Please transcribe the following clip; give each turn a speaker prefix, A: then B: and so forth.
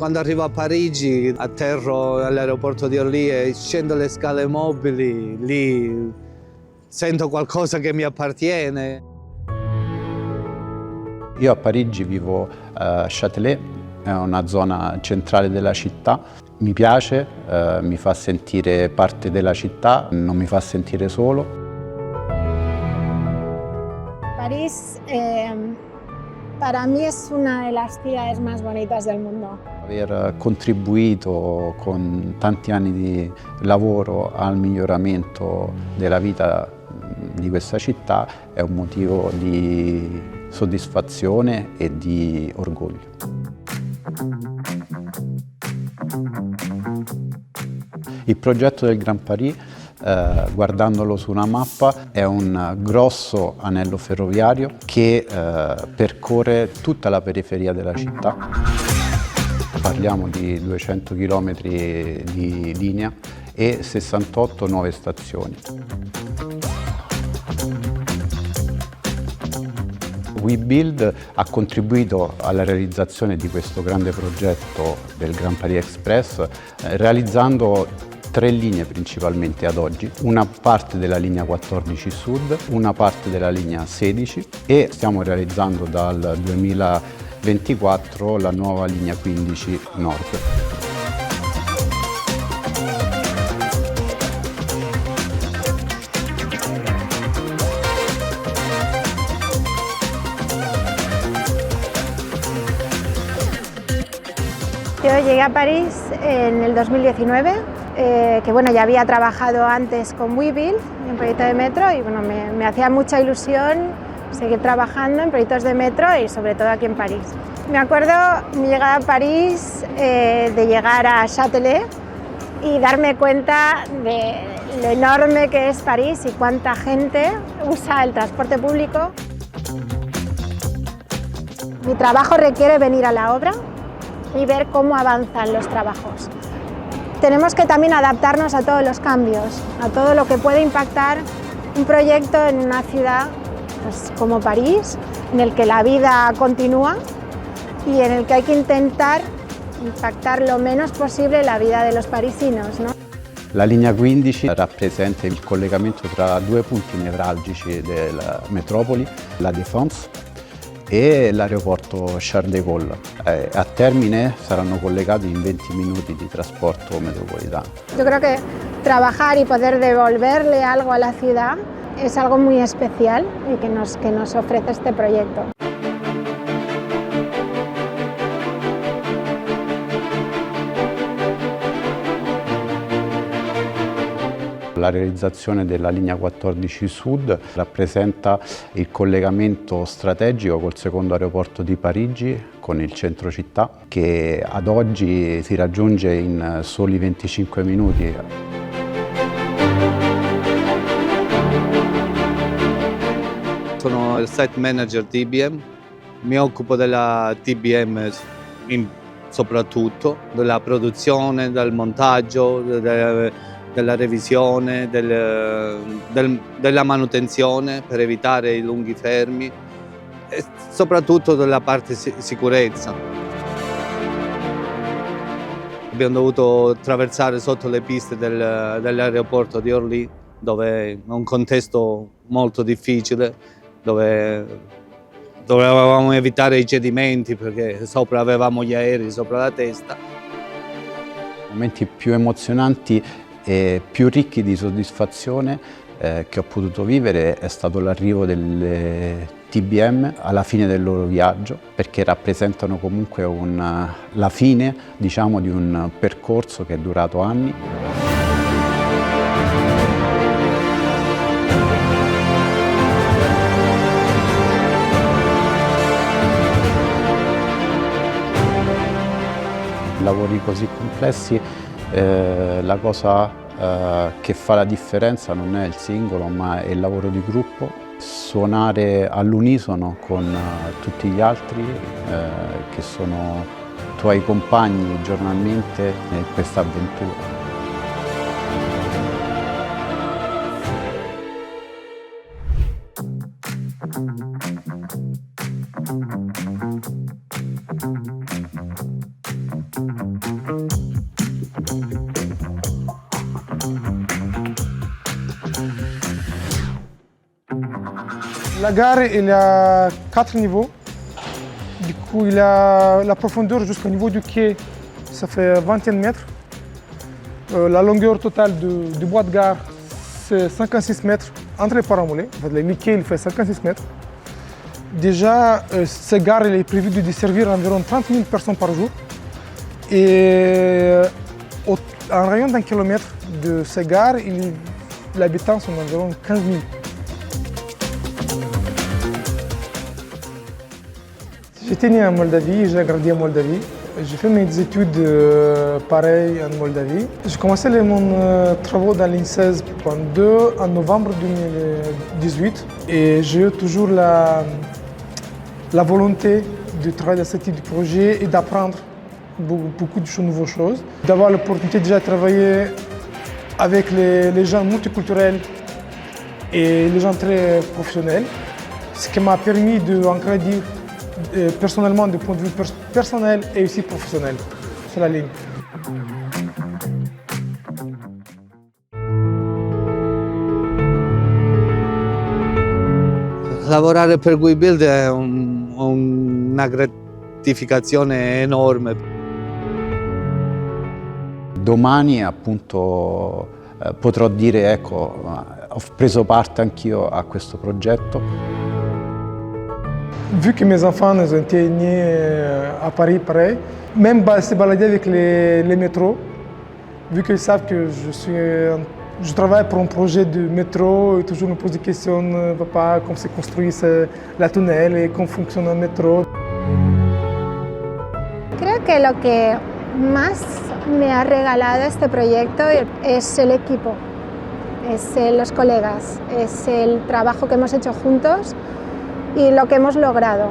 A: Quando arrivo a Parigi, atterro all'aeroporto di Orly e scendo le scale mobili, lì sento qualcosa che mi appartiene.
B: Io a Parigi vivo a Châtelet, è una zona centrale della città. Mi piace, mi fa sentire parte della città, non mi fa sentire solo.
C: París para mí es una de las ciudades más bonitas del mundo.
B: Aver contribuito con tanti anni di lavoro al miglioramento della vita di questa città è un motivo di soddisfazione e di orgoglio. Il progetto del Grand Paris, guardandolo su una mappa, è un grosso anello ferroviario che percorre tutta la periferia della città. Parliamo di 200 km di linea e 68 nuove stazioni. WeBuild ha contribuito alla realizzazione di questo grande progetto del Grand Paris Express, realizzando 3 linee principalmente ad oggi, una parte della linea 14 Sud, una parte della linea 16 e stiamo realizzando dal 2024 la nuova linea 15 Nord.
C: Yo llegué a París en el 2019, que bueno, ya había trabajado antes con WeBuild en un proyecto de metro y bueno, me hacía mucha ilusión seguir trabajando en proyectos de metro y sobre todo aquí en París. Me acuerdo mi llegada a París, de llegar a Châtelet y darme cuenta de lo enorme que es París y cuánta gente usa el transporte público. Mi trabajo requiere venir a la obra y ver cómo avanzan los trabajos. Tenemos que también adaptarnos a todos los cambios, a todo lo que puede impactar un proyecto en una ciudad pues, como París, en el que la vida continúa y en el que hay que intentar impactar lo menos posible la vida de los parisinos, ¿no?
B: La linea 15 rappresenta il collegamento tra 2 punti nevralgici della metropoli, la Défense e l'aeroporto Charles de Gaulle. A termine saranno collegati in 20 minuti di trasporto metropolitano.
C: Yo creo que trabajar y poder devolverle algo a la ciudad es algo muy especial y que nos ofrece este proyecto.
B: La realizzazione della linea 14 Sud rappresenta il collegamento strategico col secondo aeroporto di Parigi con il centro città, che ad oggi si raggiunge in soli 25 minuti.
A: Sono il site manager TBM, mi occupo della TBM soprattutto, della produzione, del montaggio, della revisione, della manutenzione per evitare i lunghi fermi e soprattutto della parte sicurezza. Abbiamo dovuto attraversare sotto le piste dell'aeroporto di Orly, dove è un contesto molto difficile, dove dovevamo evitare i cedimenti perché sopra avevamo gli aerei sopra la testa.
B: I momenti più emozionanti e più ricchi di soddisfazione che ho potuto vivere è stato l'arrivo delle TBM alla fine del loro viaggio, perché rappresentano comunque la fine, diciamo, di un percorso che è durato anni. Lavori così complessi, la cosa che fa la differenza non è il singolo, ma è il lavoro di gruppo, suonare all'unisono con tutti gli altri che sono tuoi compagni giornalmente in questa avventura.
D: La gare, il a 4 niveaux. Du coup, il a la profondeur jusqu'au niveau du quai, ça fait 21 mètres. La longueur totale du bois de gare, c'est 56 mètres entre les paramolets. En fait, le quai, il fait 56 mètres. Déjà, cette gare il est prévu de desservir environ 30 000 personnes par jour. Et en rayon d'un kilomètre de cette gare, les habitants sont environ 15 000. J'étais né en Moldavie, j'ai grandi en Moldavie. J'ai fait mes études pareilles en Moldavie. J'ai commencé mon travaux dans l'INSEAD en novembre 2018 et j'ai eu toujours la volonté de travailler dans ce type de projet et d'apprendre beaucoup de nouvelles choses. D'avoir l'opportunité déjà de travailler avec les gens multiculturels et les gens très professionnels, ce qui m'a permis d'ancrer personnellement, du point de vue personnel et aussi professionnel, sur la ligne.
A: Lavorare per WeBuild è una gratificazione enorme.
B: Domani appunto potrò dire ecco, ho preso parte anch'io a questo progetto.
D: Vu que mes enfants ont été nés à Paris, pareil, même se balader avec les métros, vu qu'ils savent que je travaille pour un projet de métro, ils toujours me posent des questions, papa, comment se construit la tunnel et comment fonctionne un métro.
C: Creo que lo que más me ha regalado este proyecto es el equipo, es los colegas, es el trabajo que hemos hecho juntos y lo que hemos logrado.